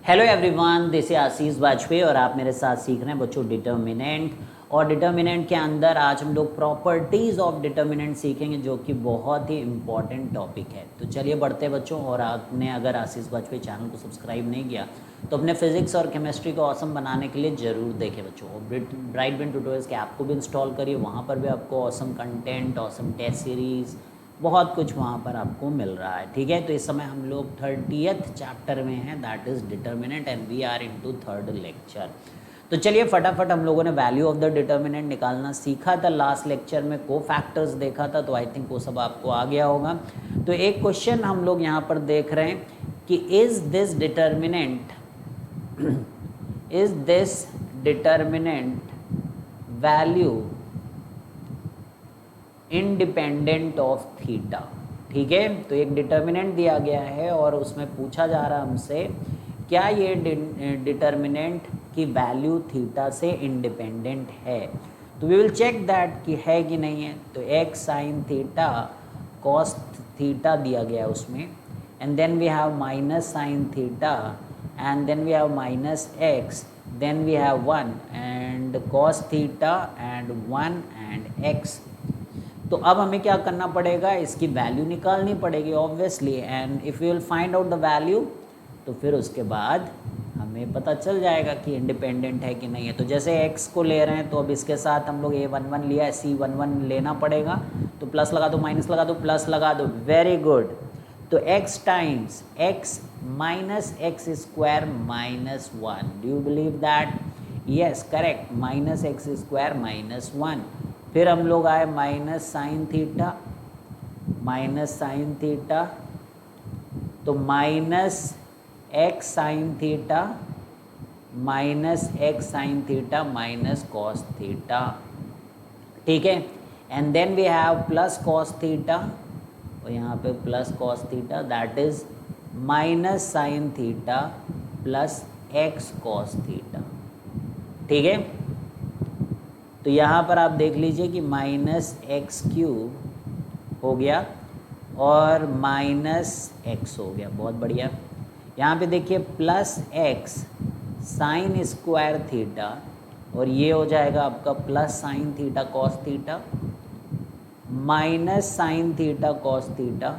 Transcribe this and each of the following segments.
Hello everyone, this is आशीष वाजपेयी और आप मेरे साथ सीख रहे हैं बच्चों डिटर्मिनेंट। और डिटर्मिनेंट के अंदर आज हम लोग प्रॉपर्टीज़ ऑफ डिटर्मिनेंट सीखेंगे, जो कि बहुत ही इम्पॉर्टेंट टॉपिक है। तो चलिए बढ़ते हैं बच्चों। और आपने अगर आशीष वाजपेयी चैनल को सब्सक्राइब नहीं किया तो अपने फिजिक्स और केमिस्ट्री को ऑसम बनाने के लिए ज़रूर देखें बच्चों। और ब्राइट बिन ट्यूटोरियल्स के ऐप को भी इंस्टॉल करिए, वहाँ पर भी आपको awesome content, awesome test series, बहुत कुछ वहाँ पर आपको मिल रहा है। ठीक है, तो इस समय हम लोग 30th चैप्टर में हैं, that is determinant, and we are into third lecture. तो चलिए फटाफट हम लोगों ने वैल्यू ऑफ द डिटर्मिनेंट निकालना सीखा था। लास्ट लेक्चर में को फैक्टर्स देखा था, तो आई थिंक वो सब आपको आ गया होगा। तो एक क्वेश्चन हम लोग यहाँ पर देख रहे हैं कि is this determinant value independent of theta. ठीक है, तो एक डिटर्मिनेंट दिया गया है और उसमें पूछा जा रहा है हमसे क्या ये डिटर्मिनेंट की वैल्यू थीटा से इंडिपेंडेंट है। तो वी विल चेक दैट कि है कि नहीं है। तो x sine theta cos theta दिया गया है उसमें, and then we have minus sine theta, and then we have minus x, then we have 1 and cos theta and 1 and x. तो अब हमें क्या करना पड़ेगा, इसकी वैल्यू निकालनी पड़ेगी obviously. And if you will find out the value, तो फिर उसके बाद हमें पता चल जाएगा कि इंडिपेंडेंट है कि नहीं है। तो जैसे x को ले रहे हैं, तो अब इसके साथ हम लोग a11 लिया है, c11 लेना पड़ेगा। तो प्लस लगा दो, माइनस लगा दो, प्लस लगा दो, वेरी गुड। तो x times x minus x square minus 1, do you believe that? Yes, correct, minus x square minus 1। फिर हम लोग आए माइनस साइन थीटा, तो minus x sine theta minus x sine theta minus cos theta. ठीक है, and then we have plus cos theta, और यहाँ पे plus cos theta, that is minus sine theta plus x cos theta. ठीक है, तो यहाँ पर आप देख लीजिए कि माइनस एक्स क्यूब हो गया और माइनस एक्स हो गया, बहुत बढ़िया। यहाँ पे देखिए plus x sine square theta, और ये हो जाएगा आपका plus sine theta cos theta minus sine theta cos theta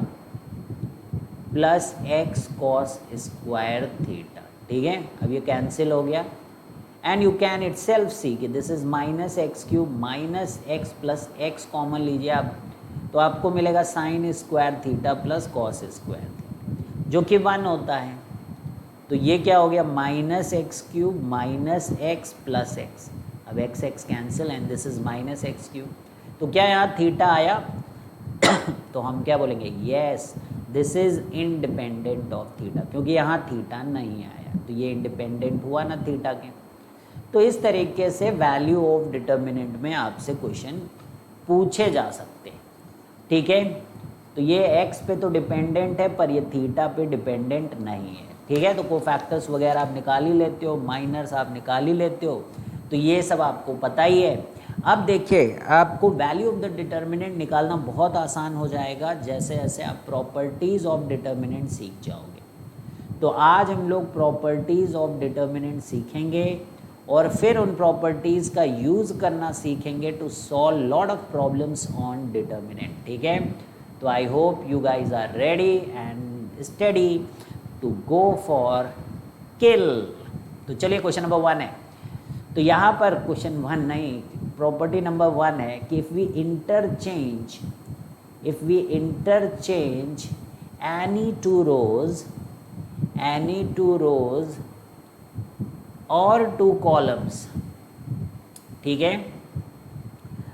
plus x cos square theta. ठीक है, अब ये कैंसिल हो गया, and you can it self see कि this is minus x cube minus x plus x common लीजिए आप, तो आपको मिलेगा sine square theta plus cos square theta, जो कि 1 होता है। तो ये क्या हो गया, minus x cube minus x plus x, अब x x cancel and this is minus x cube. तो क्या यहाँ थीटा आया? तो हम क्या बोलेंगे, yes this is independent of theta, क्योंकि यहाँ थीटा नहीं आया, तो ये इंडिपेंडेंट हुआ ना थीटा के। तो इस तरीके से वैल्यू ऑफ डिटर्मिनेंट में आपसे क्वेश्चन पूछे जा सकते हैं। ठीक है, तो ये x पे तो डिपेंडेंट है, पर ये थीटा पे डिपेंडेंट नहीं है। ठीक है, तो कोफैक्टर्स वगैरह आप निकाल ही लेते हो, माइनर्स आप निकाल ही लेते हो, तो ये सब आपको पता ही है। अब देखिए, आपको वैल्यू ऑफ द डिटर्मिनेंट निकालना बहुत आसान हो जाएगा जैसे जैसे आप प्रॉपर्टीज़ ऑफ डिटर्मिनेंट सीख जाओगे। तो आज हम लोग प्रॉपर्टीज़ ऑफ डिटर्मिनेंट सीखेंगे और फिर उन प्रॉपर्टीज़ का यूज़ करना सीखेंगे to solve lot of problems on determinant. ठीक है, तो I hope you guys are ready and study to go for kill. तो चलिए क्वेश्चन नंबर 1 है। तो यहाँ पर क्वेश्चन 1 नहीं, प्रॉपर्टी नंबर 1 है कि if we interchange any two rows और 2 कॉलम्स। ठीक है,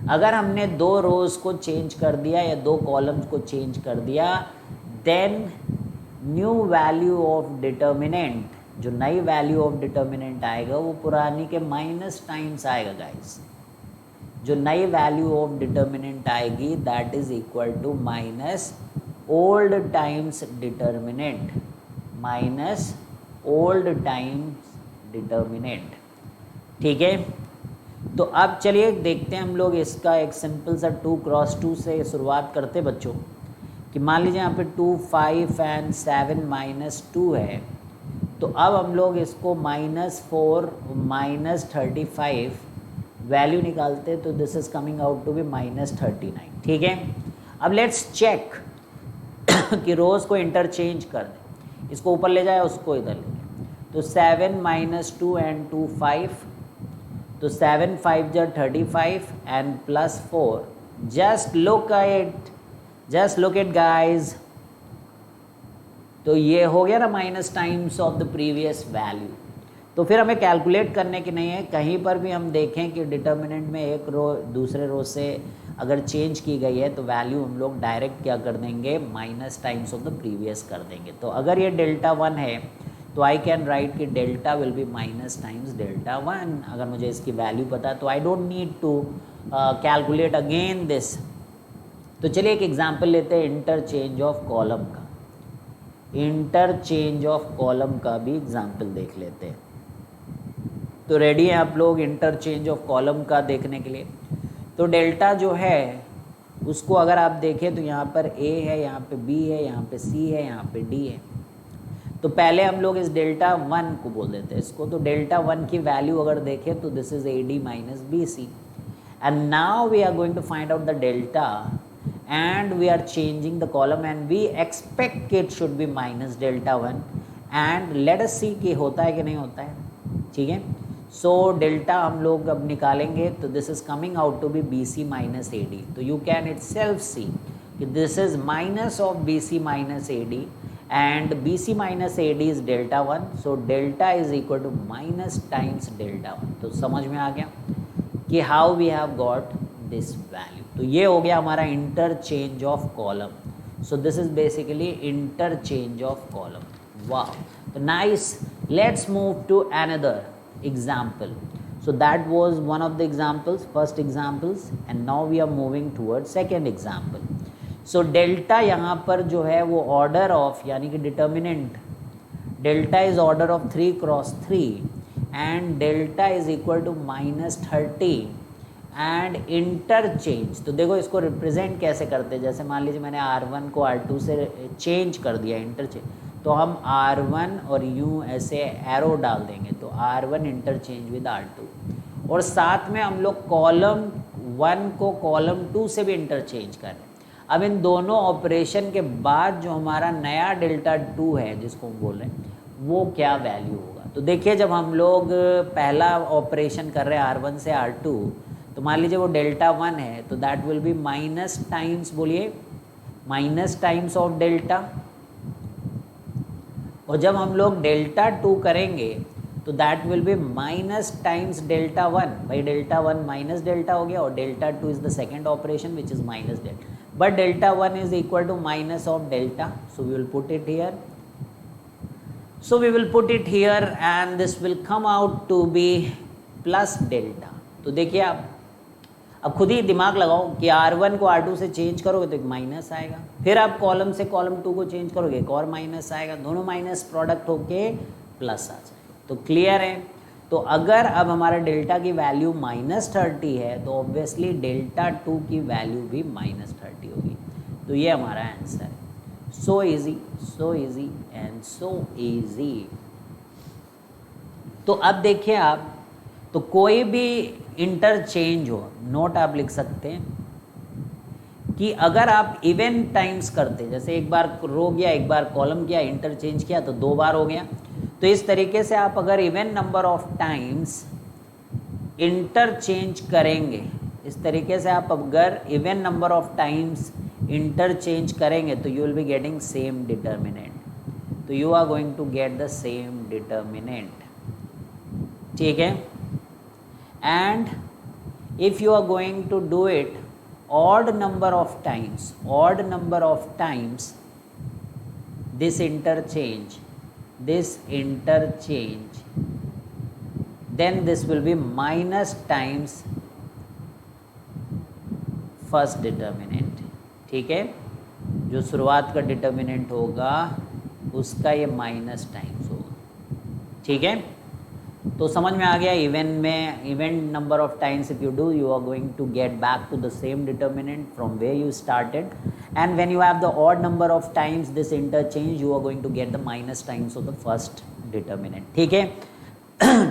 अगर हमने 2 रोज को चेंज कर दिया या 2 कॉलम्स को चेंज कर दिया, then new value of determinant, जो नई वैल्यू ऑफ डिटर्मिनेंट आएगा वो पुरानी के माइनस टाइम्स आएगा गाइस। जो नई वैल्यू ऑफ डिटर्मिनेंट आएगी that is equal to minus old times determinant, minus old times determinant. ठीक है, तो अब चलिए देखते हैं हम लोग इसका एक सिंपल सा 2 क्रॉस 2 से शुरुआत करते बच्चों। कि मान लीजिए यहाँ पे 2, 5 एंड 7 -2 है, तो अब हम लोग इसको -4 -35 वैल्यू निकालते तो this is coming out to be -39। ठीक है, अब लेट्स चेक कि रोज़ को इंटरचेंज कर दें, इसको ऊपर ले जाए उसको इधर ले जाए, तो 7 - 2 and 2 5, तो 7 5 = 35 and +4, just look it guys, तो ये हो गया ना minus times of the previous value. तो फिर हमें कैलकुलेट करने की नहीं है, कहीं पर भी हम देखें कि डिटर्मिनेंट में एक रो दूसरे रो से अगर चेंज की गई है तो वैल्यू हम लोग डायरेक्ट क्या कर देंगे, minus times of the previous कर देंगे। तो अगर ये Δ1 है तो आई कैन राइट कि delta will be minus times Δ1। अगर मुझे इसकी वैल्यू पता है तो I don't need to calculate again this. तो चलिए एक एग्जांपल लेते हैं इंटरचेंज ऑफ कॉलम का, इंटरचेंज ऑफ कॉलम का भी एग्जांपल देख लेते हैं। तो रेडी हैं आप लोग इंटरचेंज ऑफ कॉलम का देखने के लिए? तो डेल्टा जो है उसको अगर आप देखें तो यहाँ पर A है, यहाँ पे B है, यहाँ पे C है, यहाँ पे D है। तो पहले हम लोग इस Δ1 को बोल देते हैं इसको। तो Δ1 की वैल्यू अगर देखें तो this is AD minus BC, and now we are going to find out the delta and we are changing the column and we expect it should be minus Δ1 and let us see कि होता है कि नहीं होता है। ठीक है, so delta हम लोग अब निकालेंगे तो this is coming out to be BC minus AD। तो you can it self see कि this is minus of BC minus AD and BC minus AD is Δ1, so delta is equal to minus times Δ1। तो समझ में आ गया कि how we have got this value. तो ये हो गया हमारा interchange of column. So this is basically interchange of column. वाह, तो nice, let's move to another example. So that was one of the examples, first examples, and now we are moving toward second example. So delta यहाँ पर जो है वो order of, यानी कि determinant delta is order of 3 cross 3 and delta is equal to -30 and interchange. तो देखो इसको रिप्रेजेंट कैसे करते हैं, जैसे मान लीजिए मैंने R1 को R2 से चेंज कर दिया, इंटरचेंज, तो हम R1 और यूँ ऐसे एरो डाल देंगे तो R1 इंटरचेंज विद R2, और साथ में हम लोग कॉलम 1 को कॉलम 2 से भी इंटरचेंज कर रहे हैं। अब इन दोनों ऑपरेशन के बाद जो हमारा नया Δ2 है जिसको हम बोल रहे हैं वो क्या वैल्यू होगा। तो देखिए जब हम लोग पहला ऑपरेशन कर रहे हैं R1 से R2, तो मान लीजिए वो Δ1 है तो that will be minus times, बोलिए माइनस टाइम्स ऑफ डेल्टा, और जब हम लोग Δ2 करेंगे तो that will be minus times Δ1। भाई Δ1 माइनस डेल्टा हो गया और Δ2 is the second operation which is minus delta, but Δ1 is equal to minus of delta, so we will put it here, so we will put it here and this will come out to be plus delta. तो देखिए आप अब खुद ही दिमाग लगाओ कि R1 को R2 से चेंज करोगे तो एक माइनस आएगा, फिर आप कॉलम से कॉलम 2 को चेंज करोगे एक और माइनस आएगा, दोनों माइनस प्रोडक्ट होके प्लस आ जाएगा। तो क्लियर है। तो अगर अब हमारा डेल्टा की वैल्यू -30 है तो ऑब्वियसली Δ2 की वैल्यू भी -30 होगी। तो ये हमारा आंसर है। So easy and so easy. तो अब देखिए आप, तो कोई भी इंटरचेंज हो, नोट आप लिख सकते हैं कि अगर आप इवन टाइम्स करते, जैसे एक बार रो गया एक बार कॉलम किया, इंटरचेंज किया तो 2 बार हो गया, तो इस तरीके से आप अगर even number of times interchange करेंगे, इस तरीके से आप अगर even number of times interchange करेंगे तो you will be getting same determinant. तो you are going to get the same determinant, ठीक है। And if you are going to do it odd number of times this interchange, then this will be minus times first determinant, ठीक है। जो शुरुआत का determinant होगा उसका ये माइनस टाइम्स होगा, ठीक है। तो समझ में आ गया, इवन में even number of times if you do, you are going to get back to the same determinant from where you started, and when you have the odd number of times this interchange, you are going to get the minus times of the first determinant, ठीक है।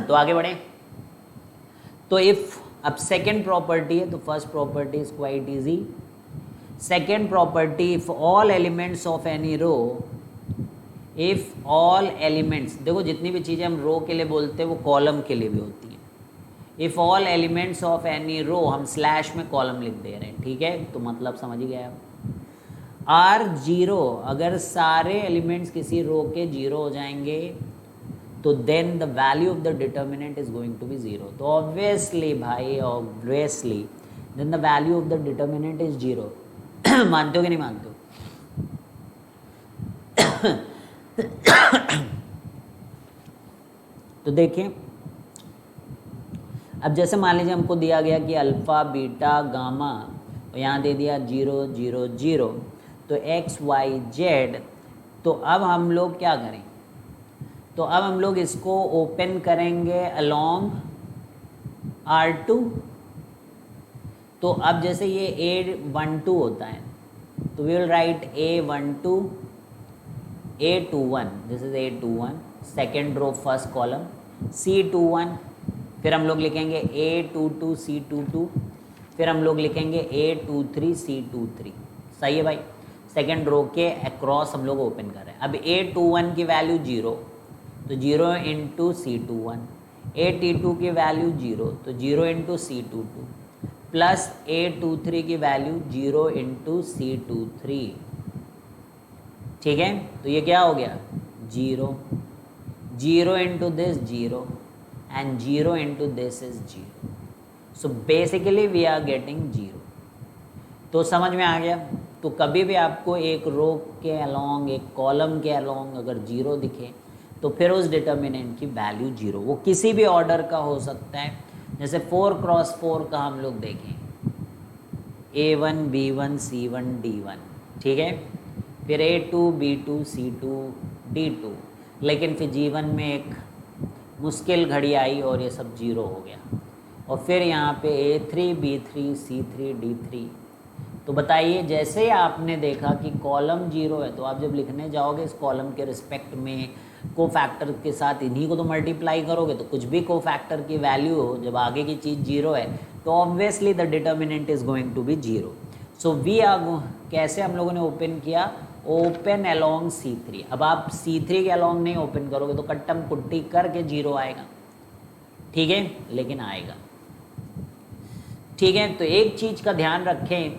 तो आगे बढ़े। तो if अब second property है, तो first property is quite easy. Second property, if all elements of any row, if all elements, देखो जितनी भी चीज़ें हम रो के लिए बोलते हैं वो कॉलम के लिए भी होती है। If all elements of any row, हम स्लैश में कॉलम लिख दे रहे हैं, ठीक है, तो मतलब समझ ही गए आप। आर जीरो, अगर सारे एलिमेंट्स किसी रो के जीरो हो जाएंगे तो then the value of the determinant is going to be zero. तो ऑब्वियसली भाई, obviously then the value of the determinant is zero. मानते हो कि नहीं मानते हो? तो देखिए, अब जैसे मान लीजिए हमको दिया गया कि अल्फ़ा बीटा गामा, और यहाँ दे दिया 0 0 0, तो x y z। तो अब हम लोग क्या करें, तो अब हम लोग इसको ओपन करेंगे अलोंग R2। तो अब जैसे ये A12 होता है, तो we will write A12 A21, this is A21 second row first column, C21, फिर हम लोग लिखेंगे A22 C22, फिर हम लोग लिखेंगे A23 C23। सही है भाई, सेकेंड रो के अक्रॉस हम लोग ओपन कर रहे हैं। अब A21 की वैल्यू 0, तो 0 इंटू C21, A22 की वैल्यू 0, तो 0 इंटू C22, प्लस A23 की वैल्यू 0 इंटू C23, ठीक है। तो ये क्या हो गया, 0 0 into this 0 and 0 into this is 0. So basically we are getting 0. तो समझ में आ गया। तो कभी भी आपको एक रो के अलोंग, एक कॉलम के अलोंग अगर 0 दिखे तो फिर उस डिटर्मिनेंट की वैल्यू 0, वो किसी भी ऑर्डर का हो सकता है। जैसे 4 क्रॉस 4 का हम लोग देखें, A1 B1 C1 D1, ठीक है, फिर A2 B2 C2 D2, लेकिन फिर G1 में एक मुश्किल घड़ी आई और ये सब 0 हो गया। और फिर यहाँ पे A3 B3 C3 D3। तो बताइए, जैसे ही आपने देखा कि कॉलम 0 है, तो आप जब लिखने जाओगे इस कॉलम के रिस्पेक्ट में को फैक्टर के साथ इन्हीं को तो मल्टीप्लाई करोगे, तो कुछ भी को फैक्टर की वैल्यू हो, जब आगे की चीज़ 0 है तो obviously the determinant is going to be 0। So we are, कैसे हम लोगों ने ओपन किया, ओपन अलोंग C3। अब आप C3 के अलोंग नहीं ओपन करोगे तो कट्टम कुट्टी करके 0 आएगा, ठीक है, लेकिन आएगा, ठीक है। तो एक चीज़ का ध्यान रखें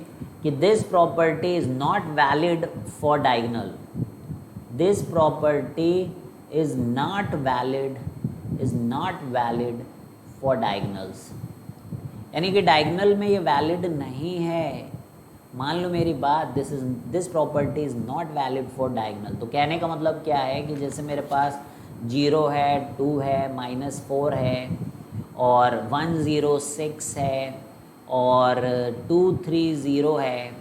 कि this property is not valid for diagonal, this property is not valid for diagonals, यानी कि डायगोनल में ये वैलिड नहीं है। मान लो मेरी बात, this property is not valid for diagonal. तो कहने का मतलब क्या है कि जैसे मेरे पास 0 है, 2 है, -4 है, और 106 है, और 230 है,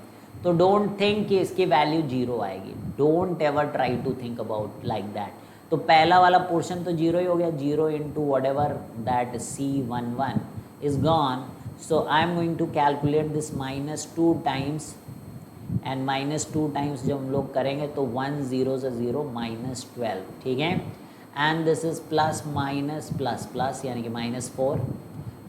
तो डोंट थिंक कि इसकी वैल्यू 0 आएगी। Don't ever try to think about like that. तो पहला वाला पोर्शन तो 0 ही हो गया, 0 into what ever that C11 is gone. So I am going to calculate this -2 times, and -2 times जब हम लोग करेंगे तो 1 0 से 0 -12, ठीक है, and this is plus minus plus plus, यानी कि -4,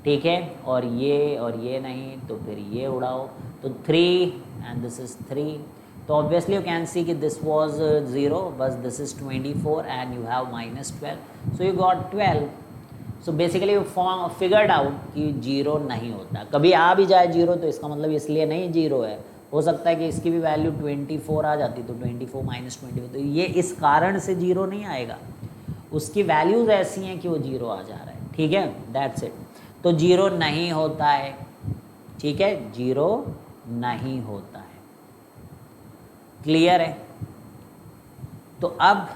ठीक है, और ये नहीं, तो फिर ये उड़ाओ, तो 3 एंड दिस इज 3। तो ऑब्वियसली यू कैन सी कि दिस वाज 0, बस this is 24 and you have -12, so you got 12। So basically you figured out कि 0 नहीं होता। कभी आ भी जाए 0 तो इसका मतलब इसलिए नहीं 0 है, हो सकता है कि इसकी भी वैल्यू 24 आ जाती, तो 24 - 24, तो ये इस कारण से 0 नहीं आएगा, उसकी वैल्यूज़ ऐसी हैं कि वो 0 आ जा रहा है, ठीक है, दैट्स इट। तो 0 नहीं होता है, ठीक है, 0 नहीं होता है, क्लियर है। तो अब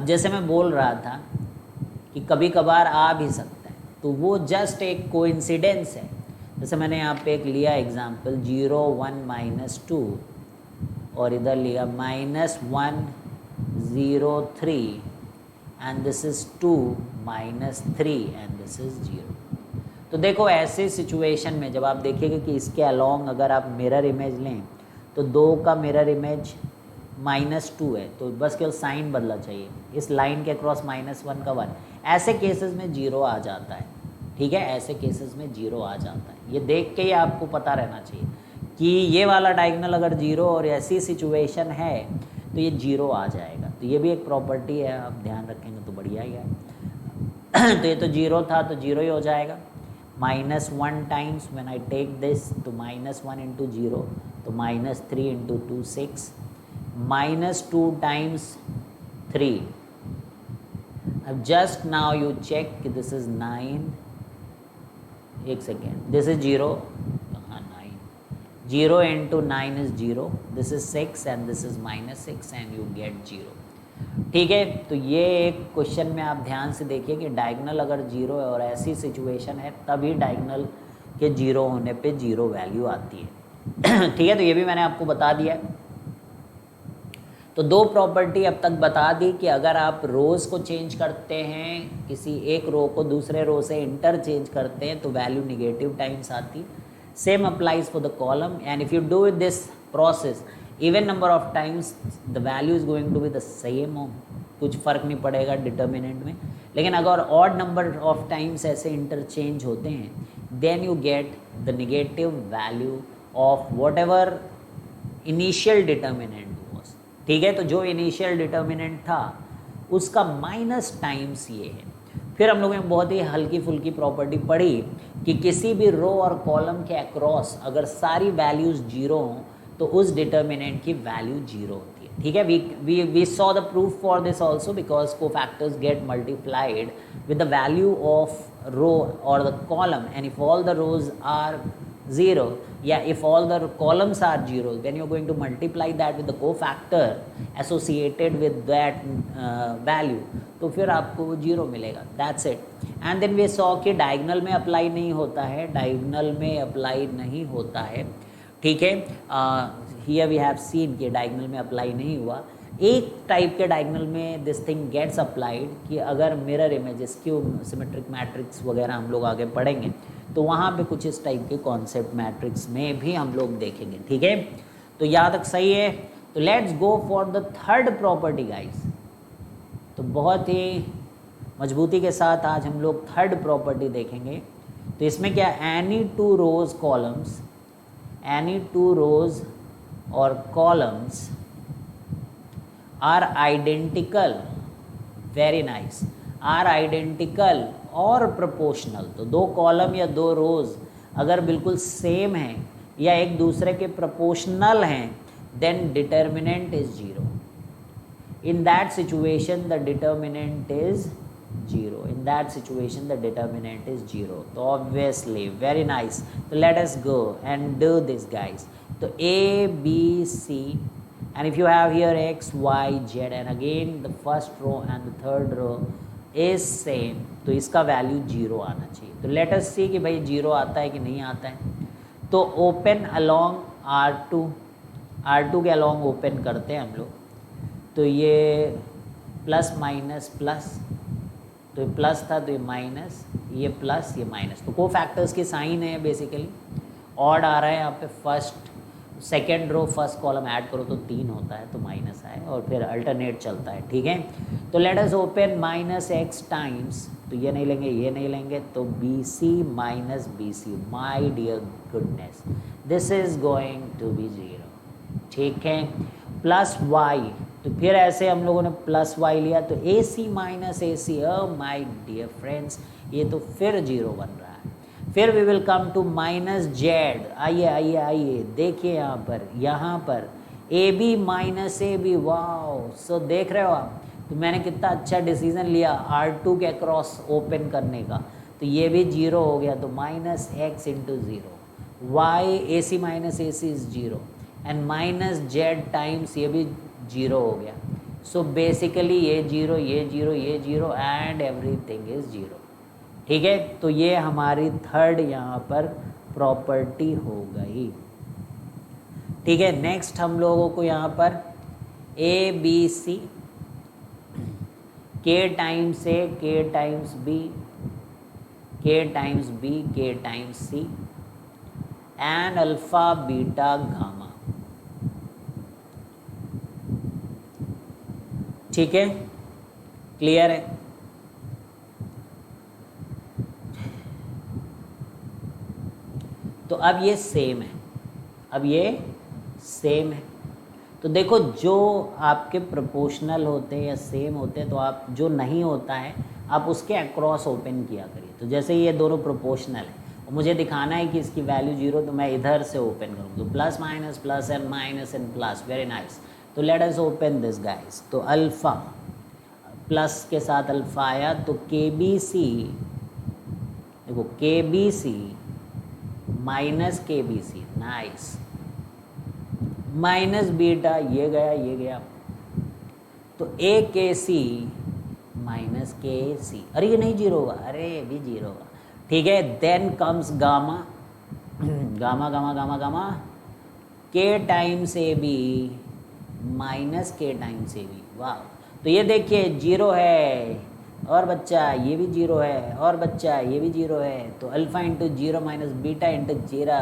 जैसे मैं बोल रहा था कि कभी कभार आ भी सकता है, तो वो जस्ट एक कोइंसिडेंस है। जैसे मैंने यहाँ पे एक लिया एग्जांपल 0 1 -2, और इधर लिया -1 0 3, and this is 2 -3 and this is 0। तो देखो ऐसे सिचुएशन में जब आप देखिएगा कि इसके अलोंग अगर आप मिरर इमेज लें तो 2 का मिरर इमेज -2 है, तो बस केवल साइन बदला चाहिए, इस लाइन के अक्रॉस -1 का 1, ऐसे केसेस में 0 आ जाता है। ठीक है, ऐसे केसेस में 0 आ जाता है। ये देख के ही आपको पता रहना चाहिए कि ये वाला डायगोनल अगर 0 और ऐसी सिचुएशन है तो ये 0 आ जाएगा। तो ये भी एक प्रॉपर्टी है, आप ध्यान रखेंगे तो बढ़िया ही है। तो ये तो 0 था तो 0 ही हो जाएगा। -1 times when I take this, तो -1 इंटू 0, तो -3 इंटू 2 6, -2 टाइम्स 3। अब जस्ट नाउ यू चेक कि दिस इज 9, एक सेकेंड, दिस इज 0, हाँ 9, 0 into 9 is 0, this is 6 and this is -6 and you get 0। ठीक है, तो ये एक क्वेश्चन में आप ध्यान से देखिए कि डायगोनल अगर 0 है और ऐसी सिचुएशन है तभी डायगोनल के 0 होने पे 0 वैल्यू आती है। ठीक है, तो ये भी मैंने आपको बता दिया है। तो दो प्रॉपर्टी अब तक बता दी कि अगर आप रोज़ को चेंज करते हैं, किसी एक रो को दूसरे रो से इंटरचेंज करते हैं तो वैल्यू निगेटिव टाइम्स आती। Same applies for the column, and if you do this process even number of times the value is going to be the same, कुछ फ़र्क नहीं पड़ेगा डिटर्मिनेंट में। लेकिन अगर ऑड नंबर ऑफ टाइम्स ऐसे interchange होते हैं then you get the negative value of whatever initial determinant. ठीक है, तो जो इनिशियल डिटर्मिनेंट था उसका माइनस टाइम्स ये है। फिर हम लोगों ने बहुत ही हल्की फुल्की प्रॉपर्टी पढ़ी कि किसी भी रो और कॉलम के अक्रॉस अगर सारी वैल्यूज़ 0 हों तो उस डिटर्मिनेंट की वैल्यू 0 होती है। ठीक है, we saw the proof for this also because cofactors get multiplied with the value of row और the column, and if all the rows are 0, yeah, if all the columns are 0, then you're going to multiply that with the cofactor associated with that value, तो फिर आपको वो 0 मिलेगा। That's it. And then we saw कि diagonal में apply नहीं होता है, डायगोनल में अप्लाई नहीं होता है। ठीक है, here we have seen कि डायगोनल में अप्लाई नहीं हुआ। एक टाइप के डायगोनल में दिस थिंग गेट्स अप्लाइड कि अगर mirror images, Q symmetric matrix वगैरह हम लोग आगे पढ़ेंगे तो वहाँ पे कुछ इस टाइप के कॉन्सेप्ट मैट्रिक्स में भी हम लोग देखेंगे। ठीक है, तो यहाँ तक सही है। तो let's go for the third property guys. तो बहुत ही मजबूती के साथ आज हम लोग थर्ड प्रॉपर्टी देखेंगे। तो इसमें क्या, any two rows columns, any two rows और columns are identical, very nice, are identical और प्रोपोर्शनल। तो दो कॉलम या दो रोज अगर बिल्कुल सेम हैं या एक दूसरे के प्रोपोर्शनल हैं then determinant is 0। In that situation the determinant is 0, in that situation the determinant is 0। तो ऑब्वियसली वेरी नाइस। तो let us go and do this guys. तो A B C and if you have here x y z and again the first row and the third row is same, तो इसका value 0 आना चाहिए। तो let अस सी कि भाई 0 आता है कि नहीं आता है। तो ओपन अलोंग R2 के अलोंग ओपन करते हैं हम लोग। तो ये प्लस माइनस प्लस, तो ये प्लस था तो ये माइनस, ये प्लस ये माइनस, तो को फैक्टर्स के साइन है बेसिकली। ऑड आ रहा है यहाँ पे, first second row first column add करो तो 3 होता है तो माइनस आए और फिर अल्टरनेट चलता है। ठीक है, तो let us open -x times, तो ये नहीं लेंगे ये नहीं लेंगे, तो BC minus BC, my dear goodness this is going to be 0। ठीक है, प्लस y, तो फिर ऐसे हम लोगों ने प्लस y लिया तो AC minus AC, my dear friends ये तो फिर 0 बन रहा है। फिर we will come to -z, आइए आइए आइए देखिए यहाँ पर AB minus AB, wow. So देख रहे हो आप, तो मैंने कितना अच्छा डिसीजन लिया R2 के अक्रॉस ओपन करने का, तो ये भी 0 हो गया। तो -x into 0, y AC minus AC is 0 and -z times ये भी 0 हो गया। सो बेसिकली ये 0 ये 0 ये 0 एंड एवरीथिंग इज 0। ठीक है, तो ये हमारी थर्ड यहाँ पर प्रॉपर्टी हो गई। ठीक है, नेक्स्ट हम लोगों को यहाँ पर ABC, K times A, K times B, K times B, K times C and alpha beta gamma. ठीक है, क्लियर है। तो अब ये सेम है, अब ये सेम है। तो देखो जो आपके प्रोपोर्शनल होते हैं या सेम होते हैं, तो आप जो नहीं होता है आप उसके अक्रॉस ओपन किया करिए। तो जैसे ये दोनों प्रोपोर्शनल है और मुझे दिखाना है कि इसकी वैल्यू 0, तो मैं इधर से ओपन करूँ, तो plus n plus, very nice. तो let us open this guys. तो अल्फ़ा प्लस के साथ अल्फ़ा आया, तो के बी सी, देखो k B C minus k B C, nice, minus beta, ये गया, तो ए के सी माइनस के सी, अरे ये नहीं जीरो होगा, अरे ये भी जीरो होगा, ठीक है। Then comes gamma, gamma gamma gamma gamma, k times A B minus k times A B, वाह। तो ये देखिए जीरो है, और बच्चा ये भी जीरो है, और बच्चा ये भी जीरो है। तो alpha into zero minus beta into zero,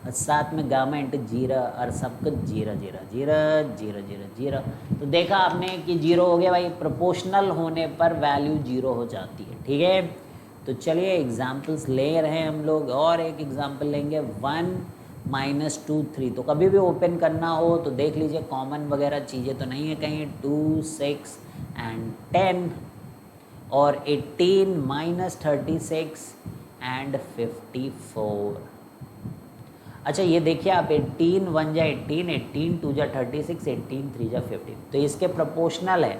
और साथ में गामा इंटू जीरो, और सब कुछ zero zero zero zero zero zero. तो देखा आपने कि जीरो हो गया भाई, प्रोपोर्शनल होने पर वैल्यू जीरो हो जाती है, ठीक है। तो चलिए एग्जाम्पल्स ले रहे हैं हम लोग, और एक एग्जाम्पल लेंगे 1 माइनस 2 3। तो कभी भी ओपन करना हो तो देख लीजिए कॉमन वगैरह चीज़ें तो नहीं है कहीं, 2 6 एंड 10 और 18 माइनस 36 एंड 54। अच्छा ये देखिए आप, 18 1 जा 18, 18 2 जा 36, 18 3 जा 15, तो इसके प्रोपोर्शनल है।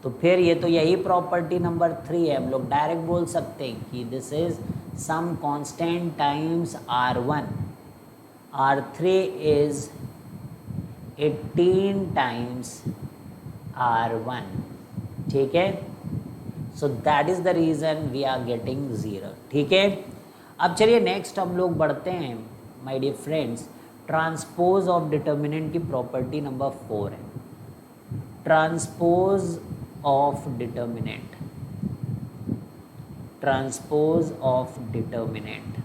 तो फिर ये तो यही प्रॉपर्टी नंबर 3 है, हम लोग डायरेक्ट बोल सकते हैं कि this is some constant times R1, R3 is 18 times R1, ठीक है। So that is the reason we are getting 0, ठीक है। अब चलिए नेक्स्ट हम लोग बढ़ते हैं my dear friends, transpose of determinant की प्रॉपर्टी नंबर 4 है, transpose of determinant, transpose of determinant.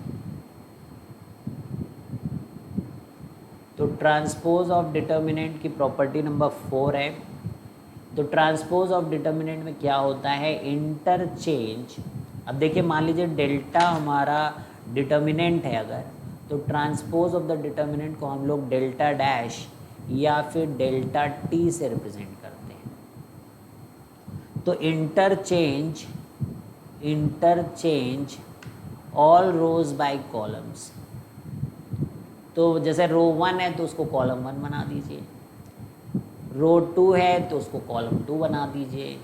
तो ट्रांसपोज ऑफ डिटर्मिनेंट की प्रॉपर्टी नंबर 4 है। तो ट्रांसपोज ऑफ डिटर्मिनेंट में क्या होता है, इंटरचेंज। अब देखिए मान लीजिए डेल्टा हमारा डिटर्मिनेंट है अगर, तो ट्रांसपोज ऑफ द डिटर्मिनेंट को हम लोग डेल्टा डैश या फिर डेल्टा टी से रिप्रेजेंट करते हैं। तो interchange all rows by columns. तो जैसे रो 1 है तो उसको कॉलम 1 बना दीजिए, रो 2 है तो उसको कॉलम 2 बना दीजिए,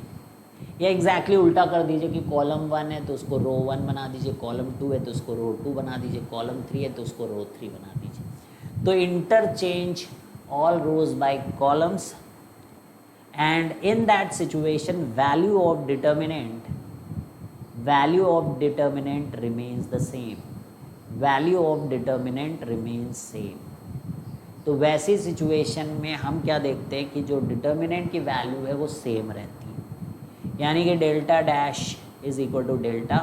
या एग्जैक्टली उल्टा कर दीजिए कि कॉलम 1 है तो उसको रो 1 बना दीजिए, कॉलम 2 है तो उसको रो 2 बना दीजिए, कॉलम 3 है तो उसको रो 3 बना दीजिए। तो interchange all rows by columns, and in that situation value of determinant remains the same, value of determinant remains same. तो वैसी सिचुएशन में हम क्या देखते हैं कि जो डिटर्मिनेंट की वैल्यू है वो सेम रहती है, यानी कि delta dash is equal to delta,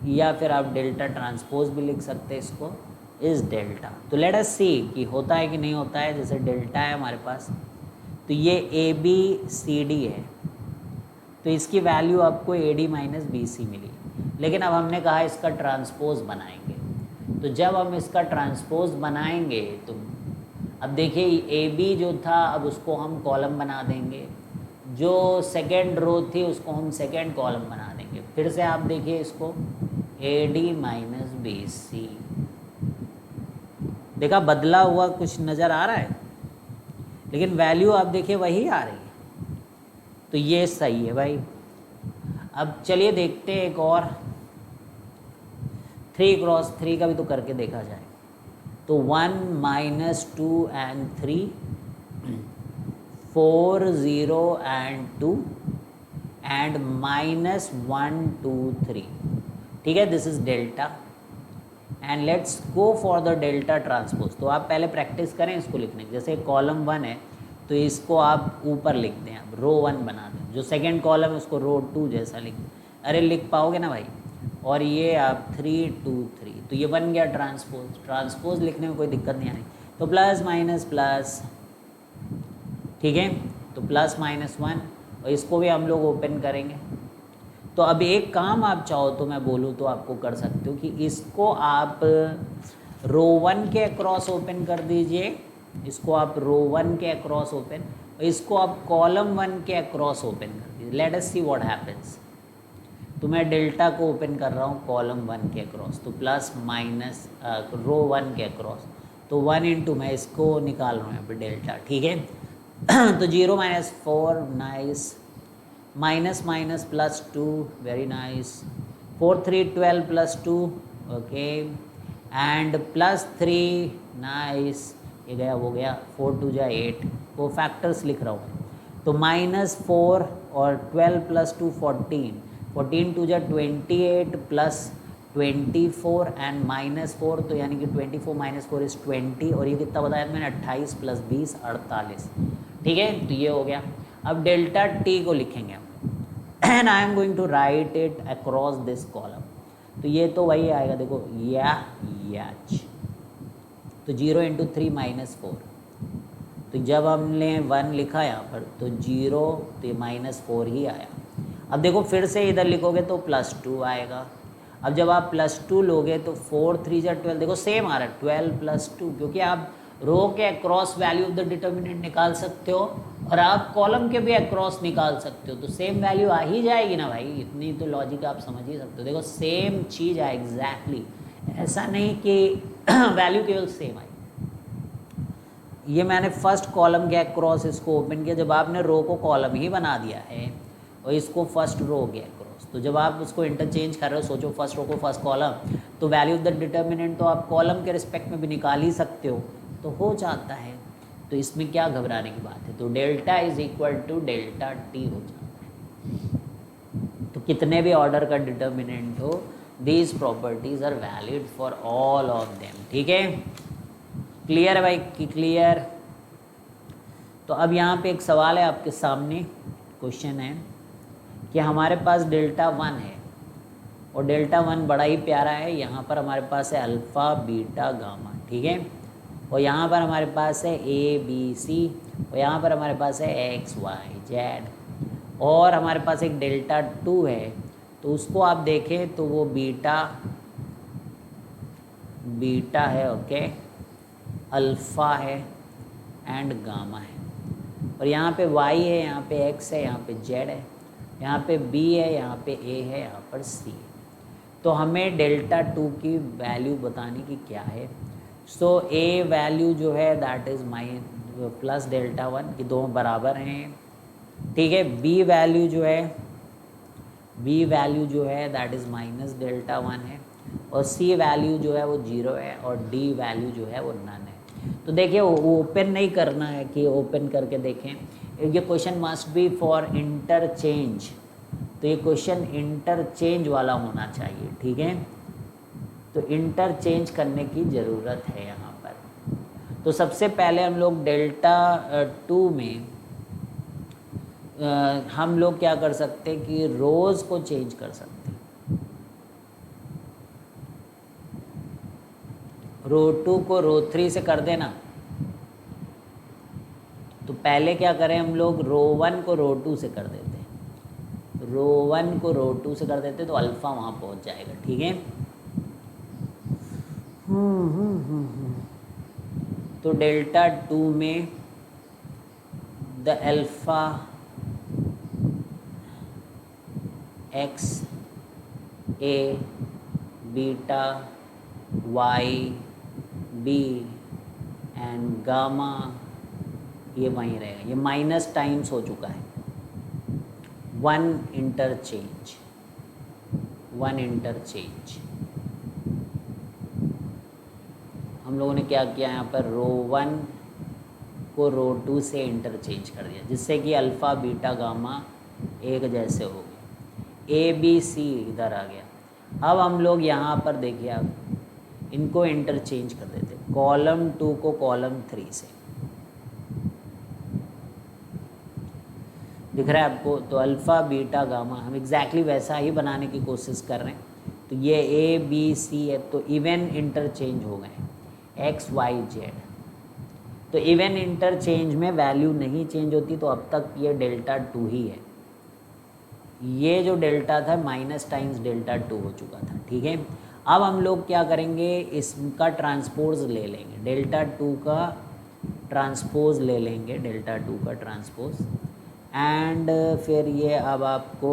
या फिर आप डेल्टा ट्रांसपोज भी लिख सकते हैं इसको, इज डेल्टा। तो लेट अस सी कि होता है कि नहीं होता है। जैसे डेल्टा है हमारे पास, तो ये ए बी सी डी है, तो इसकी वैल्यू आपको A D minus B C मिली, लेकिन अब हमने कहा इसका ट्रांसपोज बनाएंगे। तो जब हम इसका ट्रांसपोज बनाएंगे तो अब देखिए ए बी जो था अब उसको हम कॉलम बना देंगे, जो सेकेंड रो थी उसको हम सेकेंड कॉलम बना देंगे। फिर से आप देखिए इसको A D minus B C, देखा बदला हुआ कुछ नज़र आ रहा है, लेकिन वैल्यू आप देखिए वही आ रही है। तो ये सही है भाई। अब चलिए देखते हैं एक और 3 क्रॉस 3 का भी तो करके देखा जाए। तो 1 minus 2 and 3, 4 0 and 2 and minus 1 2 3, ठीक है। This is delta and let's go for the delta transpose. तो आप पहले प्रैक्टिस करें इसको लिखने की। जैसे कॉलम 1 है तो इसको आप ऊपर लिख दें, आप रो 1 बना दें, जो सेकेंड कॉलम है उसको रो 2 जैसा लिख दें। अरे लिख पाओगे ना भाई। और ये आप 3 2 3, तो ये बन गया ट्रांसपोज। ट्रांसपोज लिखने में कोई दिक्कत नहीं आ रही। तो प्लस माइनस प्लस, ठीक है। तो प्लस माइनस 1 और इसको भी हम लोग ओपन करेंगे। तो अब एक काम आप चाहो तो मैं बोलूँ तो आपको कर सकते हो कि इसको आप रो 1 के अक्रॉस ओपन कर दीजिए, इसको आप रो 1 के अक्रॉस ओपन, और इसको आप कॉलम 1 के अक्रॉस ओपन कर दीजिए। Let us see what happens. तो मैं डेल्टा को ओपन कर रहा हूँ कॉलम 1 के अक्रॉस, तो प्लस माइनस रो 1 के अक्रॉस, तो 1 इंटू मैं इसको निकाल रहा हूँ यहाँ पे डेल्टा, ठीक है। तो 0 minus 4, nice, minus minus plus 2, very nice, 4 3 12 plus 2, okay, and plus 3, nice, ये गया वो गया, 4 2 जा 8, वो फैक्टर्स लिख रहा हूँ। तो -4 और 12 प्लस 2 14, 14 2 जा 28 प्लस 24 एंड -4, तो यानी कि 24 माइनस 4 इज़ 20, और ये कितना बताया मैंने 28 प्लस 20 48, ठीक है। तो ये हो गया। अब डेल्टा टी को लिखेंगे हम, and I am going to write it across this column. तो ये तो वही आएगा, देखो याच, तो 0 इंटू 3 -4, तो जब हमने 1 लिखा यहाँ पर तो 0, तो ये -4 ही आया। अब देखो फिर से इधर लिखोगे तो +2 आएगा। अब जब आप +2 लोगे तो 4 3 जा 12, देखो सेम आ रहा है 12 + 2, क्योंकि आप रो के across value of the determinant निकाल सकते हो और आप कॉलम के भी अक्रॉस निकाल सकते हो, तो सेम वैल्यू आ ही जाएगी ना भाई। इतनी तो लॉजिक आप समझ ही सकते हो। देखो सेम चीज़ है एग्जैक्टली, ऐसा नहीं कि वैल्यू केवल सेम आई। ये मैंने फर्स्ट कॉलम के अक्रॉस इसको ओपन किया, जब आपने रो को कॉलम ही बना दिया है और इसको फर्स्ट रो के अक्रॉस, तो जब आप उसको इंटरचेंज कर रहे हो, सोचो फर्स्ट रो को फर्स्ट कॉलम, तो वैल्यू ऑफ द डिटर्मिनेंट तो आप कॉलम के रिस्पेक्ट में भी निकाल ही सकते हो, तो हो जाता है। तो इसमें क्या घबराने की बात है। तो delta is equal to delta T हो जाता है। तो कितने भी ऑर्डर का डिटर्मिनेंट हो, these properties are valid for all of them, ठीक है। क्लियर है भाई कि क्लियर। तो अब यहाँ पे एक सवाल है आपके सामने, क्वेश्चन है कि हमारे पास डेल्टा 1 है और डेल्टा 1 बड़ा ही प्यारा है। यहाँ पर हमारे पास है अल्फ़ा बीटा गामा, ठीक है, और यहाँ पर हमारे पास है ए बी सी, और यहाँ पर हमारे पास है एक्स वाई जेड, और हमारे पास एक डेल्टा 2 है। तो उसको आप देखें तो वो बीटा है, ओके, अल्फ़ा है एंड गामा है, और यहाँ पे y है, यहाँ पे x है, यहाँ पे z है, यहाँ पे b है, यहाँ पे a है, यहाँ पर c है। तो हमें डेल्टा 2 की वैल्यू बताने की क्या है। सो a वैल्यू जो है दैट इज़ प्लस डेल्टा 1, कि दोनों बराबर हैं, ठीक है। b वैल्यू जो है दैट इज़ माइनस डेल्टा 1 है, और c वैल्यू जो है वो 0 है, और d वैल्यू जो है वो नन है। तो देखिए ओपन नहीं करना है कि ओपन करके देखें, ये question must be for interchange, तो ये क्वेश्चन इंटरचेंज वाला होना चाहिए, ठीक है। तो इंटरचेंज करने की ज़रूरत है यहाँ पर। तो सबसे पहले हम लोग डेल्टा 2 में हम लोग क्या कर सकते हैं कि रोज़ को चेंज कर सकते हैं। रो 2 को रो 3 से कर देना। तो पहले क्या करें हम लोग, रो 1 को रो 2 से कर देते हैं, रो 1 को रो 2 से कर देते तो अल्फ़ा वहाँ पहुँच जाएगा, ठीक है। तो डेल्टा 2 में the alpha x a beta y b and gamma, ये वहीं रहेगा। ये माइनस टाइम्स हो चुका है, वन इंटरचेंज। हम लोगों ने क्या किया यहाँ पर, रो 1 को रो 2 से इंटरचेंज कर दिया, जिससे कि अल्फ़ा बीटा गामा एक जैसे हो गए। ए बी सी इधर आ गया। अब हम लोग यहाँ पर देखिए, आप इनको इंटरचेंज कर देते, कॉलम 2 को कॉलम 3 से, दिख रहा है आपको। तो अल्फ़ा बीटा गामा हम एग्जैक्टली वैसा ही बनाने की कोशिश कर रहे हैं। तो ये ए बी सी है, तो इवन इंटरचेंज हो गए एक्स वाई जेड। तो इवन इंटरचेंज में वैल्यू नहीं चेंज होती, तो अब तक ये डेल्टा 2 ही है। ये जो डेल्टा था माइनस टाइम्स डेल्टा 2 हो चुका था, ठीक है। अब हम लोग क्या करेंगे, इसका ट्रांसपोज ले लेंगे, डेल्टा 2 का ट्रांसपोज ले लेंगे, डेल्टा 2 का ट्रांसपोज। एंड फिर ये अब आपको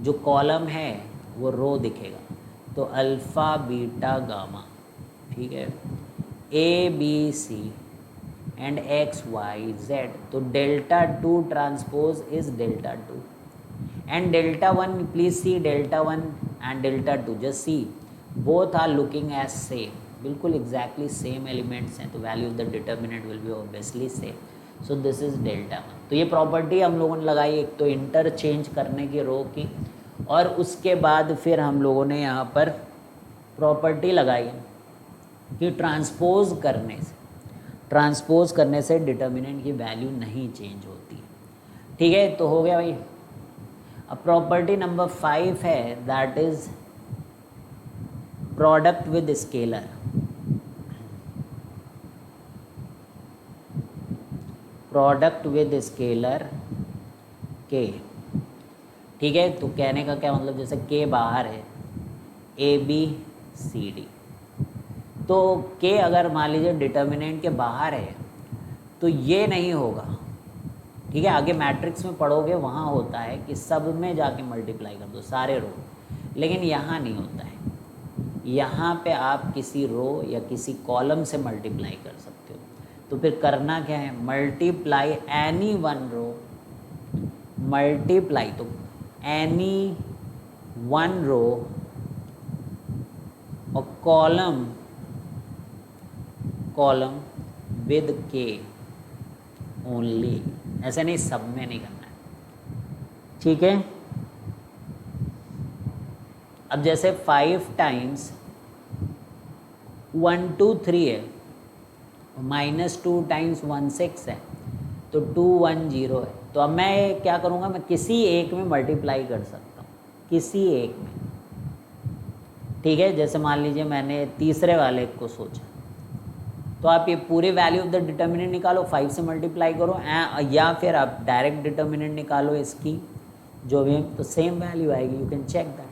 जो कॉलम है वो रो दिखेगा, तो अल्फ़ा बीटा गामा, ठीक है, A B C and X Y Z. तो delta 2 transpose is delta 2 and delta 1, please see delta 1 and delta 2, just see both are looking as same, बिल्कुल एग्जैक्टली सेम एलिमेंट्स हैं, तो value of the determinant will be obviously same. So this is delta 1। तो ये property हम लोगों ने लगाई, एक तो इंटरचेंज करने की रो की, और उसके बाद फिर हम लोगों ने यहाँ पर प्रॉपर्टी लगाई कि ट्रांसपोज करने से डिटर्मिनेंट की वैल्यू नहीं चेंज होती, ठीक है। तो हो गया भाई। अब प्रॉपर्टी नंबर 5 है, that is product with scalar. Product with scalar के, ठीक है। तो कहने का क्या मतलब, जैसे के बाहर है ए बी सी डी, तो के अगर मान लीजिए डिटर्मिनेंट के बाहर है तो ये नहीं होगा, ठीक है। आगे मैट्रिक्स में पढ़ोगे वहाँ होता है कि सब में जाके मल्टीप्लाई कर दो सारे रो, लेकिन यहाँ नहीं होता है। यहाँ पे आप किसी रो या किसी कॉलम से मल्टीप्लाई कर सकते हो। तो फिर करना क्या है, multiply any one row, multiply तो एनी वन रो और कॉलम विद के ओनली, ऐसे नहीं, सब में नहीं करना है, ठीक है। अब जैसे 5 टाइम्स 1 2 3 है, -2 टाइम्स 1 6 है, तो 2 1 0 है। तो अब मैं क्या करूँगा, मैं किसी एक में मल्टीप्लाई कर सकता हूँ, किसी एक में, ठीक है। जैसे मान लीजिए मैंने तीसरे वाले को सोचा, तो आप ये पूरे वैल्यू ऑफ द डिटर्मिनेंट निकालो, 5 से मल्टीप्लाई करो, या फिर आप डायरेक्ट डिटर्मिनेंट निकालो इसकी जो भी, तो सेम वैल्यू आएगी, यू कैन चेक दैट।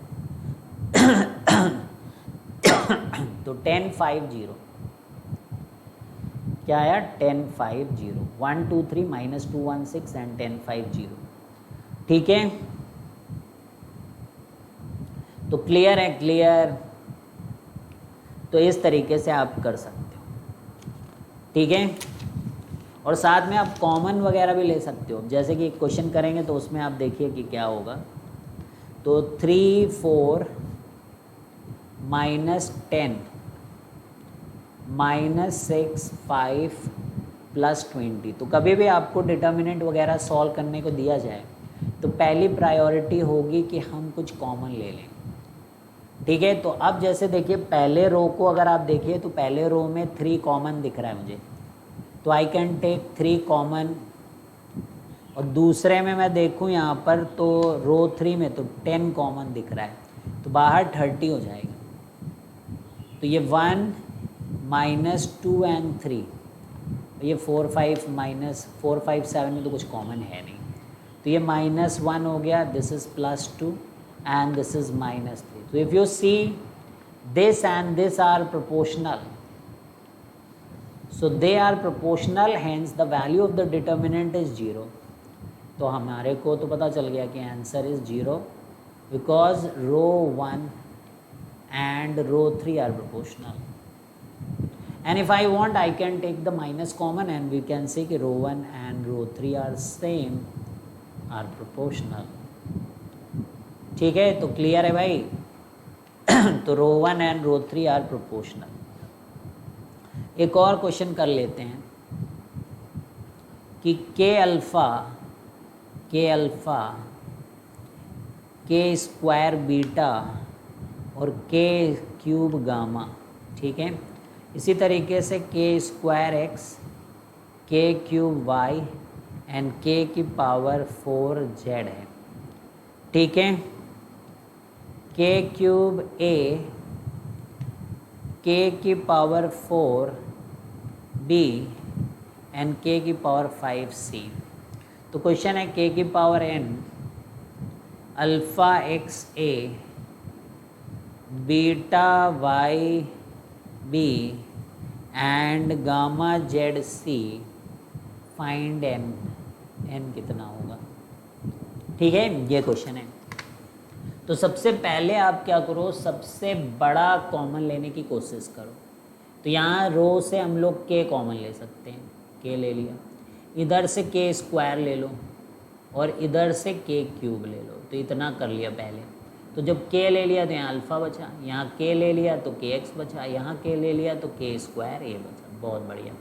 तो 10 5 0 क्या आया, 10 5 0, 1 2 3 -2 1 6 एंड 10 5 0, ठीक है। तो क्लियर है, क्लियर। तो इस तरीके से आप कर सकते हो, ठीक है। और साथ में आप कॉमन वगैरह भी ले सकते हो, जैसे कि एक क्वेश्चन करेंगे तो उसमें आप देखिए कि क्या होगा। तो 3 4 -10 -6 5 +20। तो कभी भी आपको डिटर्मिनेंट वगैरह सॉल्व करने को दिया जाए तो पहली प्रायोरिटी होगी कि हम कुछ कॉमन ले लें, ठीक है। तो अब जैसे देखिए पहले रो को अगर आप देखिए तो पहले रो में 3 कॉमन दिख रहा है मुझे, तो आई कैन टेक 3 कॉमन। और दूसरे में मैं देखूं यहाँ पर तो रो 3 में तो 10 कॉमन दिख रहा है, तो बाहर 30 हो जाएगा। तो ये 1 -2 एंड 3, ये 4 5 -4 5 7 में तो कुछ कॉमन है नहीं, तो ये -1 हो गया, this is +2 and this is -3. So if you see this and this are proportional, so they are proportional, hence the value of the determinant is 0. तो हमारे को तो पता चल गया कि answer is 0 because row 1 and row 3 are proportional. And if I want, I can take the minus common and we can say कि रो 1 and row 3 are same, are proportional. ठीक है, तो क्लियर है भाई। तो row 1 and row 3 are proportional. एक और question कर लेते हैं कि के अल्फ़ा के स्क्वायर बीटा और के क्यूब गामा, ठीक है। इसी तरीके से के स्क्वायर एक्स, के क्यूब वाई एंड के की पावर 4 जेड है, ठीक है। के क्यूब ए, के की पावर 4 बी एंड के की पावर 5 सी। तो क्वेश्चन है के की power n alpha x a beta y b and gamma z c, find n. N कितना होगा? ठीक है, ये क्वेश्चन है। तो सबसे पहले आप क्या करो, सबसे बड़ा कॉमन लेने की कोशिश करो। तो यहाँ रो से हम लोग के कॉमन ले सकते हैं, के ले लिया, इधर से के स्क्वायर ले लो और इधर से के क्यूब ले लो, तो इतना कर लिया पहले। तो जब के ले लिया तो यहाँ अल्फ़ा बचा, यहाँ के ले लिया तो के एक्स बचा, यहाँ के ले लिया तो के स्क्वायर ए बचा, बहुत बढ़िया।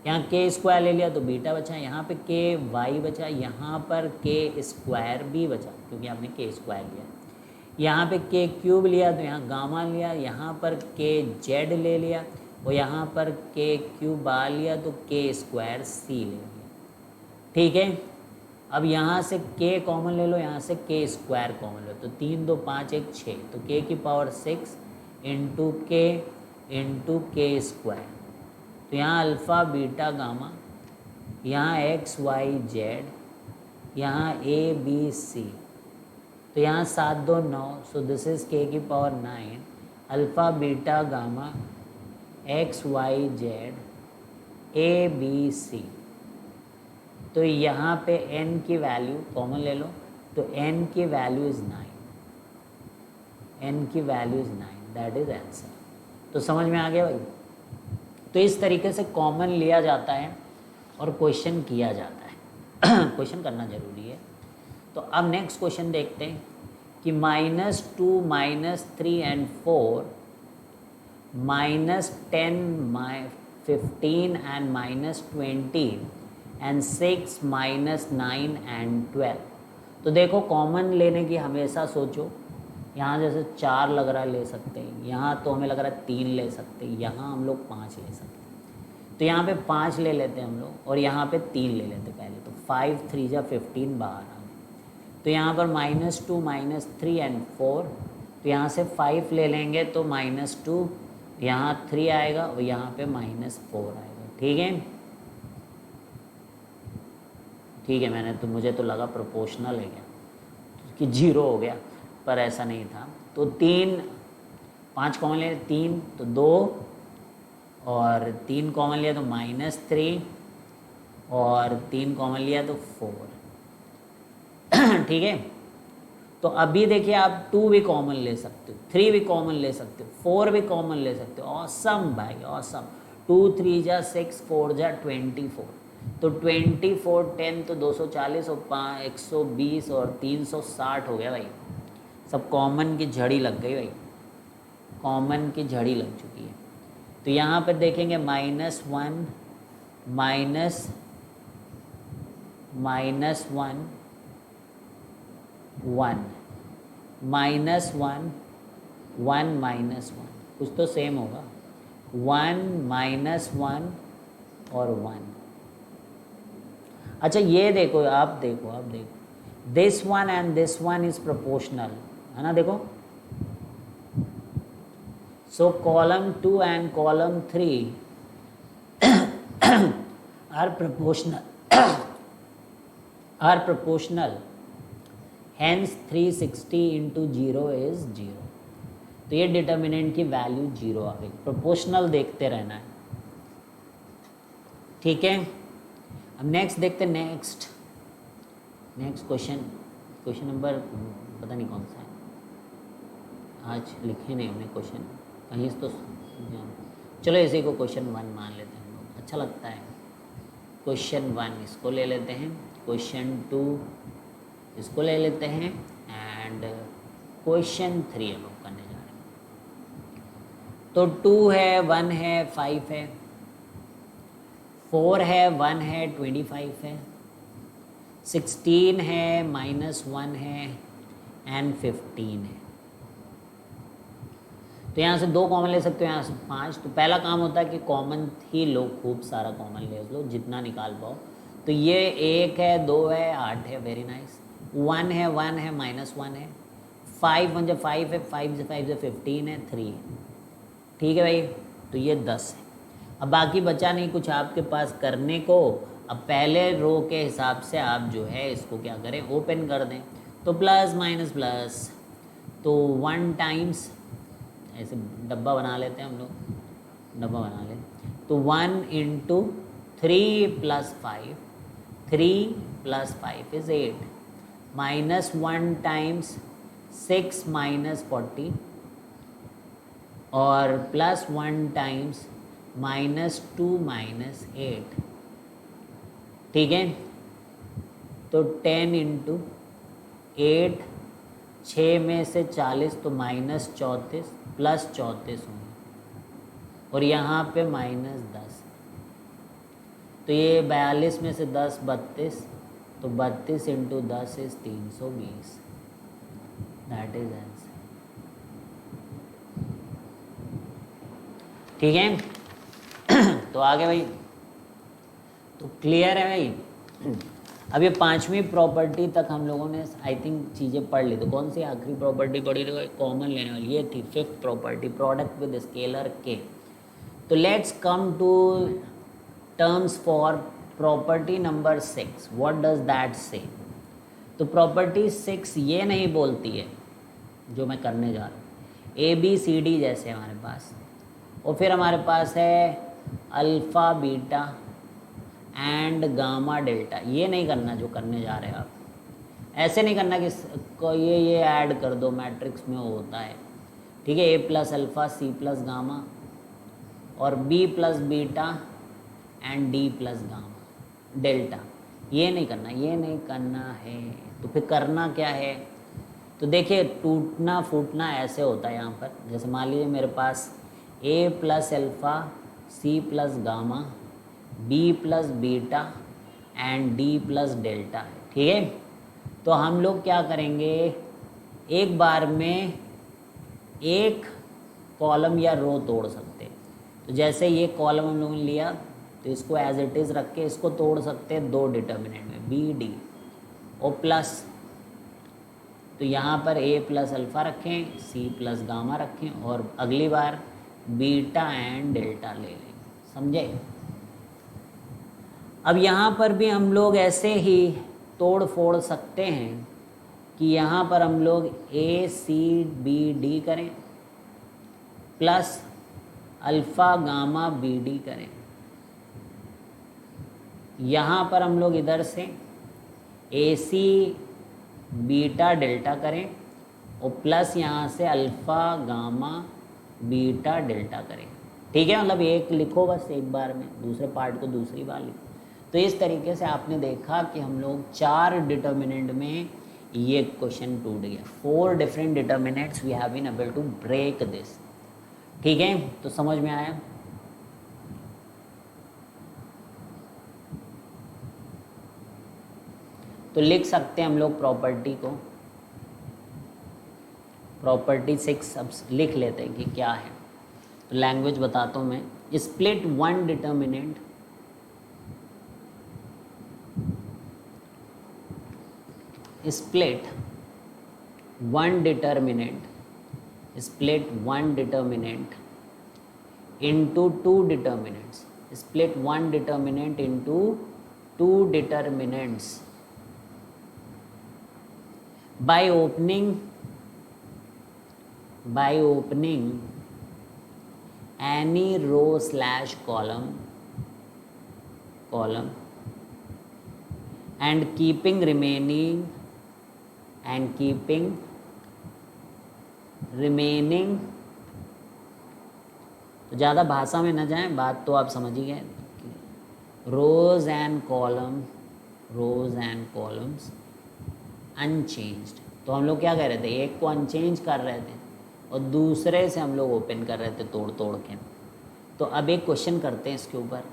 यहाँ के स्क्वायर ले लिया तो बीटा बचा, यहाँ पे के वाई बचा, यहाँ पर के स्क्वायर भी बचा क्योंकि आपने के स्क्वायर लिया, यहाँ पे के क्यूब लिया तो यहाँ गामा लिया, यहाँ पर के जेड ले लिया और यहाँ पर के क्यूब बार लिया तो के स्क्वायर सी ले लिया। ठीक है, अब यहाँ से के कॉमन ले लो, यहाँ से के स्क्वायर कॉमन लो, तो 3 2 5 1 6, तो के की पावर 6 इंटू के स्क्वायर। तो यहाँ अल्फ़ा बीटा गामा, यहाँ एक्स वाई जेड, यहाँ ए बी सी, तो यहाँ 7 2 9, सो दिस इज़ के की power 9 alpha beta gamma x Y z a B c. तो यहाँ पे n की वैल्यू कॉमन ले लो, तो n की वैल्यू इज़ 9, n की value is 9, that is answer. तो समझ में आ गया भाई? तो इस तरीके से कॉमन लिया जाता है और क्वेश्चन किया जाता है। क्वेश्चन करना ज़रूरी है। तो अब नेक्स्ट क्वेश्चन देखते हैं कि -2 -3 एंड 4 -10 15 एंड -20 एंड 6 -9 एंड 12। तो देखो कॉमन लेने की हमेशा सोचो, यहाँ जैसे 4 लग रहा है ले सकते हैं, यहाँ तो हमें लग रहा है 3 ले सकते हैं, यहाँ हम लोग 5 ले सकते हैं। तो यहाँ पे 5 ले लेते हैं हम लोग और यहाँ पे 3 ले लेते हैं पहले, तो 5 3 जा 15 बाहर आ गए। तो यहाँ पर -2 -3 एंड 4, तो यहाँ से 5 ले लेंगे तो -2, यहाँ 3 आएगा और यहाँ पे -4 आएगा। ठीक है, ठीक है, मैंने तो मुझे तो लगा प्रोपोर्शनल है क्या कि 0 हो गया, पर ऐसा नहीं था। तो 5 कॉमन लिया 3 तो 2 और 3 कॉमन लिया तो -3 और 3 कॉमन लिया तो 4। ठीक है, तो अभी देखिए आप 2 भी कॉमन ले सकते हो, 3 भी कॉमन ले सकते हो, 4 भी कॉमन ले सकते हो। ऑसम भाई ऑसम। 2 3 जा 6 4 जा 24, तो 24 10 तो 240 और 120 और 360 हो गया भाई। सब कॉमन की झड़ी लग गई भाई, कॉमन की झड़ी लग चुकी है। तो यहाँ पर देखेंगे -1 -1 1 -1 1 -1, कुछ तो सेम होगा, 1 -1 और 1। अच्छा ये देखो, आप देखो this one and this one is proportional, है ना? देखो, so column 2 and column 3 are proportional, hence 360 into 0 is 0। तो ये डिटर्मिनेंट की वैल्यू 0 आ गई। प्रोपोर्शनल देखते रहना है, ठीक है। अब नेक्स्ट देखते हैं, नेक्स्ट क्वेश्चन नंबर पता नहीं कौन सा है, आज लिखे नहीं हमने क्वेश्चन कहीं तो। चलो इसी को क्वेश्चन 1 मान लेते हैं हम लोग, अच्छा लगता है। क्वेश्चन 1 इसको ले लेते हैं, क्वेश्चन 2 इसको ले लेते हैं एंड क्वेश्चन 3 हम लोग करने जा रहे हैं। तो 2 है, 1 है, 5 है, 4 है, 1 है, 25 है, 16 है, -1 है एंड 15 है। तो यहाँ से 2 कॉमन ले सकते हो, यहाँ से 5। तो पहला काम होता है कि कॉमन ही लो, खूब सारा कॉमन ले लो जितना निकाल पाओ। तो ये 1 है, 2 है, 8 है, वेरी नाइस। 1 है, -1 है, 5 1 से 5 है, 5 से 15 है, 3 है। ठीक है भाई, तो ये 10 है। अब बाकी बचा नहीं कुछ आपके पास करने को। अब पहले रो के हिसाब से आप जो है इसको क्या करें, ओपन कर दें। तो प्लस माइनस प्लस, तो 1 टाइम्स, ऐसे डब्बा बना लेते हैं हम लोग, डब्बा बना लें, तो 1 इंटू 3 + 5, 3 + 5 इज़ 8, -1 टाइम्स 6 - 40, और +1 टाइम्स -2 - 8, ठीक है। तो 10 इंटू 8, 6 में से 40, तो -34 + 34 होंगे, और यहाँ पे -10, तो ये 42 में से 10 32, तो 32 into 10 is 320, that is answer, ठीक है। तो आगे भाई, तो क्लियर है भाई। अब ये 5वीं प्रॉपर्टी तक हम लोगों ने आई थिंक चीज़ें पढ़ ली। तो कौन सी आखिरी प्रॉपर्टी पढ़ी थी, कॉमन लेने वाली, ये थी 5th property, product with scalar के। तो let's come to terms for property number 6, what does that say. तो प्रॉपर्टी 6 ये नहीं बोलती है जो मैं करने जा रहा हूँ, ABCD जैसे हमारे पास, और फिर हमारे पास है alpha beta and gamma delta, ये नहीं करना जो करने जा रहे हैं आप। ऐसे नहीं करना कि ये ऐड कर दो, मैट्रिक्स में होता है, ठीक है, A + अल्फ़ा, C + गामा, और B + beta and D + gamma delta, ये नहीं करना, ये नहीं करना है। तो फिर करना क्या है, तो देखिए टूटना फूटना ऐसे होता है यहाँ पर। जैसे मान लीजिए मेरे पास A + alpha, C + gamma, B + beta and D + delta है, ठीक है। तो हम लोग क्या करेंगे, एक बार में एक कॉलम या रो तोड़ सकते हैं। तो जैसे ये कॉलम हम लोगों ने लिया, तो इसको एज इट इज़ रख के इसको तोड़ सकते हैं 2 डिटर्मिनेंट में, B D, और प्लस, तो यहाँ पर A + अल्फ़ा रखें, C + गामा रखें, और अगली बार बीटा एंड डेल्टा ले लें, समझे। अब यहाँ पर भी हम लोग ऐसे ही तोड़ फोड़ सकते हैं कि यहाँ पर हम लोग ACBD करें, प्लस अल्फ़ा गामा BD करें। यहाँ पर हम लोग इधर से AC बीटा डेल्टा करें, और प्लस यहाँ से अल्फ़ा गामा बीटा डेल्टा करें, ठीक है। मतलब एक लिखो बस एक बार में, दूसरे पार्ट को दूसरी बार लिखो। तो इस तरीके से आपने देखा कि हम लोग 4 डिटर्मिनेंट में ये क्वेश्चन टूट गया। 4 different determinants we have been able to break this, ठीक है। तो समझ में आया। तो लिख सकते हैं हम लोग प्रॉपर्टी को, प्रॉपर्टी 6 अब लिख लेते हैं कि क्या है। तो लैंग्वेज बताता हूँ मैं, split 1 determinant split one determinant into 2 determinants, split one determinant into 2 determinants by opening any row / column and keeping remaining तो ज़्यादा भाषा में न जाएं, बात तो आप समझ ही गए। रोज एंड कॉलम्स अनचेंज्ड। तो हम लोग क्या कह रहे थे, एक को अनचेंज कर रहे थे और दूसरे से हम लोग ओपन कर रहे थे तोड़ के। तो अब एक क्वेश्चन करते हैं इसके ऊपर,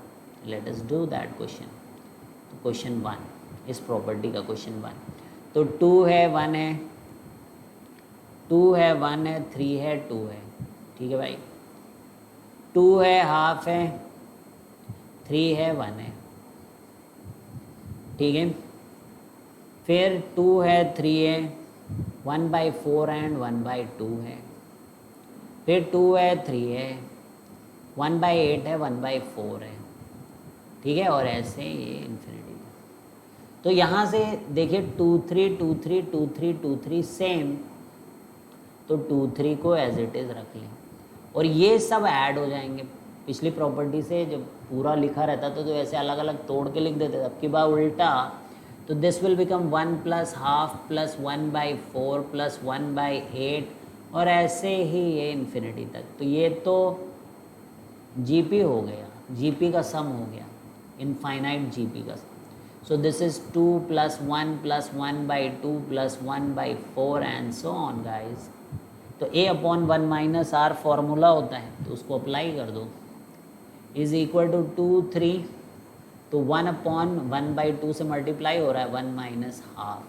let us do that question. तो क्वेश्चन 1, इस प्रॉपर्टी का क्वेश्चन 1, तो 2 है 1 है, 2 है 1 है, 3 है 2 है, ठीक है भाई। 2 है हाफ है, 3 है 1 है, ठीक है। फिर 2 है 3 है, 1/4 एंड 1/2 है। फिर 2 है 3 है, 1/8 है, 1/4 है, ठीक है। और ऐसे ये इन्फिनिटी। तो यहाँ से देखिए 2 3 2 3 2 3 2 3 सेम, तो 2 3 को एज इट इज़ रख लें और ये सब ऐड हो जाएंगे। पिछली प्रॉपर्टी से जब पूरा लिखा रहता था तो ऐसे अलग अलग तोड़ के लिख देते थे, अब की बार उल्टा, तो दिस विल बिकम 1 + ½ + 1/4 + 1/8 और ऐसे ही ये इन्फिनिटी तक। तो ये तो जीपी हो गया, जीपी का सम हो गया, इनफाइनाइट जीपी का sum. So this is 2 + 1 + 1/2 + 1/4 and so on guys. तो a/1 - r फॉर्मूला होता है, तो उसको अप्लाई कर दो, इज इक्वल टू 2 3, तो 1/1/2 से मल्टीप्लाई हो रहा है 1 - ½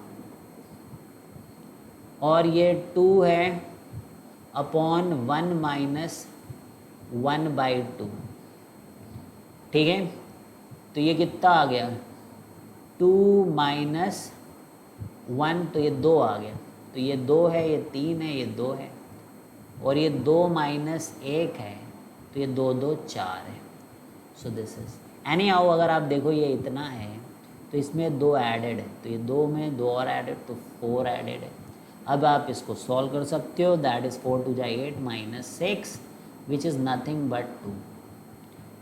और ये 2 है अपॉन 1 - 1/2, ठीक है। तो ये कितना आ गया 2 - 1, तो ये 2 आ गया, तो ये 2 है, ये 3 है, ये 2 है और ये 2 - 1 है, तो ये 2 2 4 है। So this is any how, अगर आप देखो ये इतना है तो इसमें 2 ऐडेड है, तो ये 2 में 2 और ऐडेड, तो 4 ऐडेड है। अब आप इसको सॉल्व कर सकते हो, that is 4 2 8 - 6 which is nothing but 2।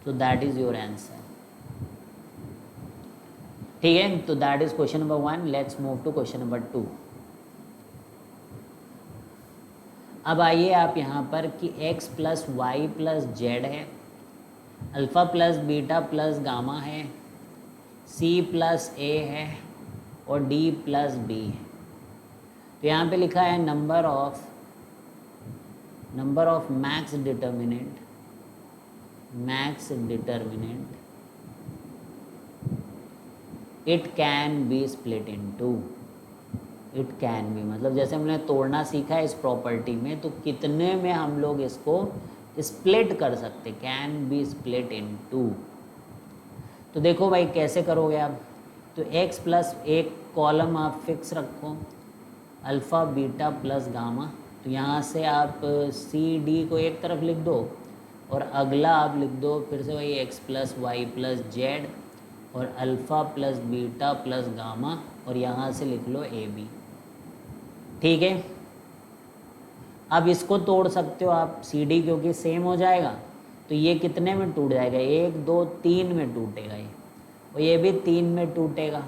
So that is your answer, ठीक है। तो that is question number 1। Let's move to question number 2। अब आइए आप यहाँ पर कि x + y + z है, अल्फ़ा + बीटा + गामा है, c + a है और d + b है। तो यहाँ पे लिखा है number of max determinant it can be split into, it can be मतलब जैसे हमने तोड़ना सीखा है इस प्रॉपर्टी में, तो कितने में हम लोग इसको स्प्लिट कर सकते, कैन बी स्प्लिट इनटू। तो देखो भाई कैसे करोगे आप, तो x + एक कॉलम आप फिक्स रखो, अल्फ़ा बीटा + गामा, तो यहाँ से आप सी डी को एक तरफ लिख दो और अगला आप लिख दो फिर से वही x + y + z और अल्फ़ा + बीटा + गामा और यहाँ से लिख लो ए बी, ठीक है। अब इसको तोड़ सकते हो आप सी डी, क्योंकि सेम हो जाएगा, तो ये कितने में टूट जाएगा, 1 2 3 में टूटेगा ये, और ये भी 3 में टूटेगा,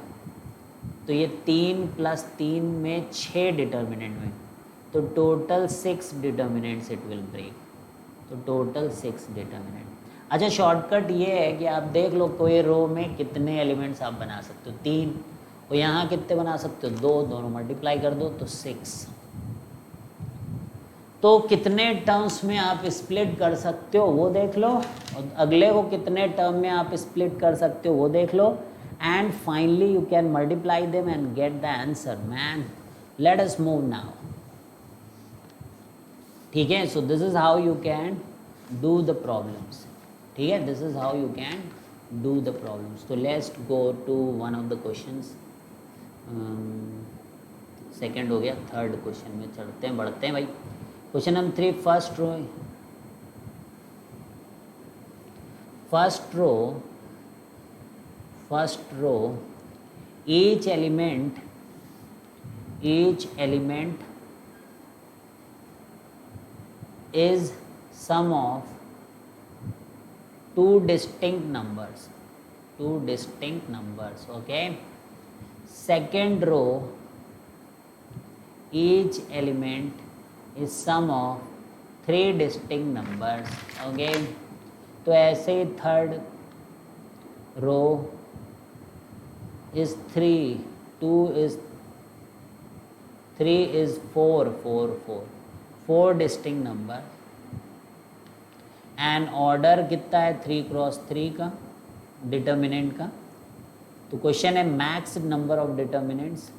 तो ये 3 + 3 में 6 डिटर्मिनेंट में, तो total 6 determinants it will break, तो टोटल 6 डिटर्मिनेंट। अच्छा शॉर्टकट ये है कि आप देख लो कोई रो में कितने एलिमेंट्स आप बना सकते हो, 3, और यहाँ कितने बना सकते हो, 2, दोनों मल्टीप्लाई कर दो तो 6। तो कितने टर्म्स में आप स्प्लिट कर सकते हो वो देख लो, और अगले को कितने टर्म में आप स्प्लिट कर सकते हो वो देख लो, and finally you can multiply them and get the answer man. Let us move now, ठीक है। So this is how you can do the problems, ठीक है, this is how you can do the problems. तो let's go to one of the questions, second हो गया, third question में चढ़ते हैं, बढ़ते हैं भाई। Question number 3, first row each element is sum of two distinct numbers, okay. Second row each element is sum of 3 distinct numbers, okay. तो ऐसे ही third row is 3 is 4 distinct number, and order कितना है 3 cross 3 का determinant का। तो question है max number of determinants,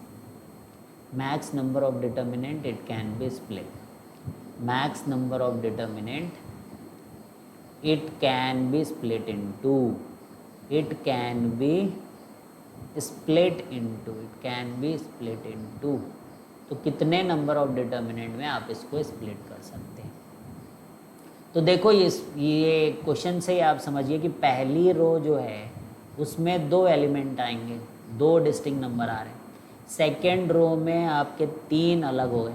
max number of determinant it can be split, max number of determinant it can be split into, it can be split into. तो कितने number of determinant में आप इसको split कर सकते हैं। तो देखो ये क्वेश्चन से ही आप समझिए कि पहली रो जो है उसमें 2 एलिमेंट आएंगे, 2 डिस्टिंक्ट नंबर आ रहे हैं। सेकेंड रो में आपके 3 अलग हो गए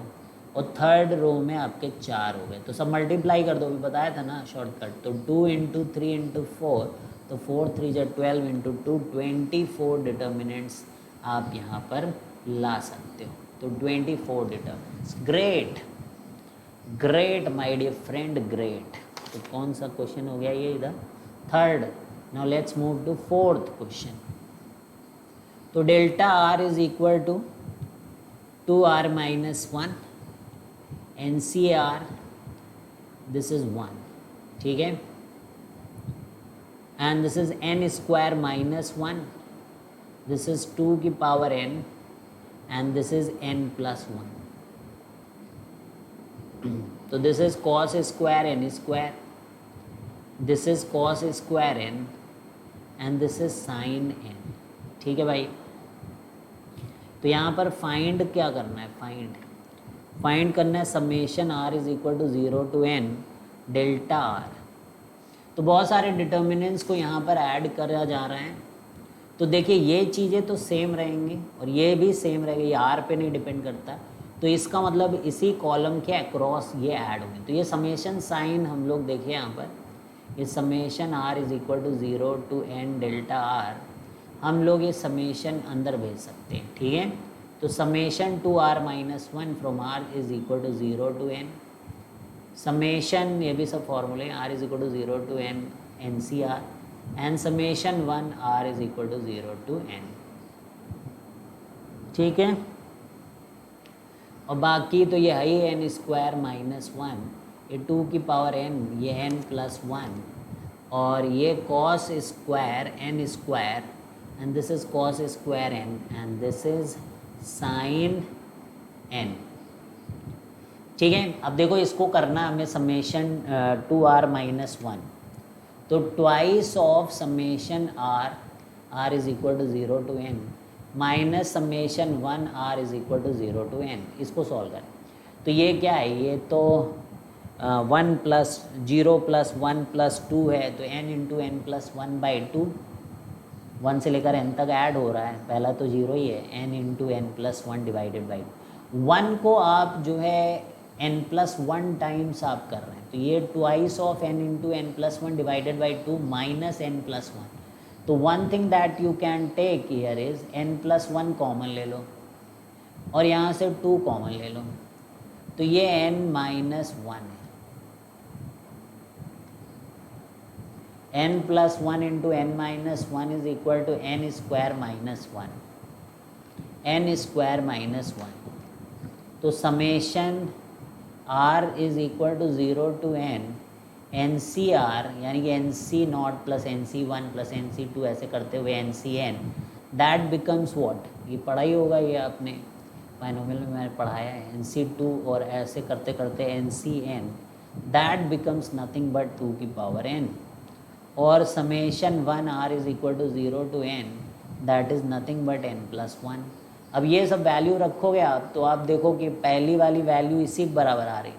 और थर्ड रो में आपके 4 हो गए। तो सब मल्टीप्लाई कर दो, अभी बताया था ना शॉर्टकट। तो 2 इंटू 3 इंटू 4, तो 4 3 जा 12 इंटू 2 24 डिटर्मिनेंट्स आप यहाँ पर ला सकते हो। तो 24 determinants. Great great my dear friend, great. तो कौन सा क्वेश्चन हो गया ये इधर? Third. Now let's move to fourth question. तो delta r is equal to 2r minus 1, NCR this is 1, ठीक है, and this is n square minus 1, this is 2 की power n, and this is n plus 1. तो this is cos square n square, this is cos square n, and this is sine n. ठीक है भाई। तो यहाँ पर find क्या करना है? फाइंड करना है summation r is equal to 0 to n delta r. तो बहुत सारे डिटर्मिनेंट्स को यहाँ पर ऐड करा जा रहा है। तो देखिए ये चीज़ें तो सेम रहेंगी और ये भी सेम रहेगा, ये r पे नहीं डिपेंड करता। तो इसका मतलब इसी कॉलम के अक्रॉस ये ऐड होंगे। तो ये समेशन साइन हम लोग देखिए यहाँ पर, ये summation r is equal to 0 to n delta r, हम लोग ये समेशन अंदर भेज सकते हैं। ठीक है, तो summation 2r minus 1 from r is equal to 0 to n, summation ये भी सब फॉर्मूले r is equal to 0 to n NCR, and summation 1 r is equal to 0 to n. ठीक है, और बाकी तो ये है ही n स्क्वायर माइनस 1, ये 2 की पावर n, ये n प्लस 1, और ये cos square n square, and this is cos square n, and this is sine n. ठीक है, अब देखो इसको करना हमें समेशन 2r माइनस 1, तो twice of summation r is equal to 0 to n minus summation 1r is equal to 0 to n. इसको solve करें तो ये क्या है? ये तो 1 प्लस 0 प्लस 1 प्लस 2 है, तो n इंटू एन प्लस 1/2, 1 से लेकर n तक ऐड हो रहा है, पहला तो 0 ही है, n into n plus 1 divided by 1 को आप जो है n प्लस 1 टाइम्स आप कर रहे हैं, तो ये twice of n into n plus 1 divided by 2 minus n plus 1. तो one thing that you can take here is n plus 1 common ले लो और यहाँ से 2 कॉमन ले लो, तो ये n माइनस 1 है. n plus 1 into n minus 1 is equal to n square minus 1, n square minus 1. तो summation r is equal to 0 to n NCR यानी कि NC0 plus NC1 plus NC2 ऐसे करते हुए NCN, दैट बिकम्स व्हाट? ये पढ़ा ही होगा, ये आपने बाइनोमियल में मैंने पढ़ाया है, NC2 और ऐसे करते करते NCN, that becomes nothing but 2 की पावर n. और summation 1r is equal to 0 to n, that is nothing but n plus 1. अब ये सब वैल्यू रखोगे आप तो आप देखो कि पहली वाली वैल्यू इसी के बराबर आ रही,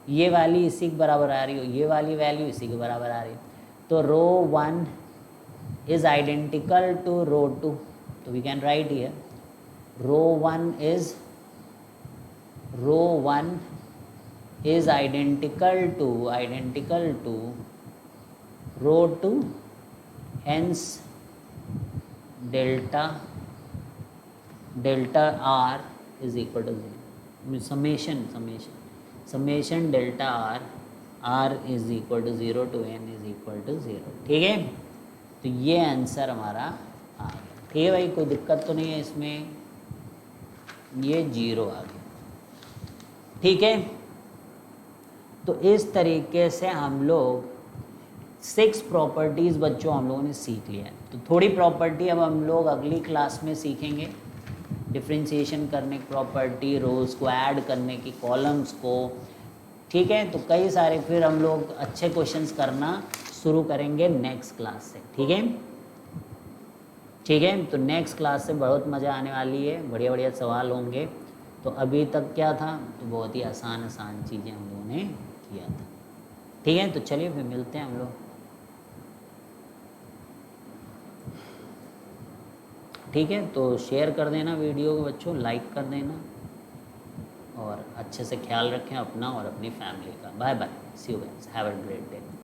ये वाली इसी के बराबर आ रही हो, ये वाली वैल्यू इसी के बराबर आ रही. तो row 1 is identical to row 2, तो we can write here row 1 is identical to row 2, hence delta r is equal to summation delta r is equal to 0 to n is equal to 0. ठीक है, तो ये answer हमारा आ गया. ठीक है भाई, कोई दिक्कत तो नहीं है इसमें, ये 0 आ गया. ठीक है, तो इस तरीके से हम लोग 6 प्रॉपर्टीज़ बच्चों हम लोगों ने सीख लिया है. तो थोड़ी प्रॉपर्टी अब हम लोग अगली क्लास में सीखेंगे, डिफ्रेंशिएशन करने की प्रॉपर्टी, रोज को ऐड करने की, कॉलम्स को. ठीक है, तो कई सारे फिर हम लोग अच्छे क्वेश्चंस करना शुरू करेंगे नेक्स्ट क्लास से. ठीक है, तो नेक्स्ट क्लास से बहुत मज़ा आने वाली है, बढ़िया बढ़िया सवाल होंगे. तो अभी तक क्या था, तो बहुत ही आसान चीज़ें हम लोगों ने किया था. ठीक है, तो चलिए फिर मिलते हैं हम लोग. ठीक है, तो शेयर कर देना वीडियो को बच्चों, लाइक कर देना, और अच्छे से ख्याल रखें अपना और अपनी फैमिली का। Bye bye, see you guys, have a great day.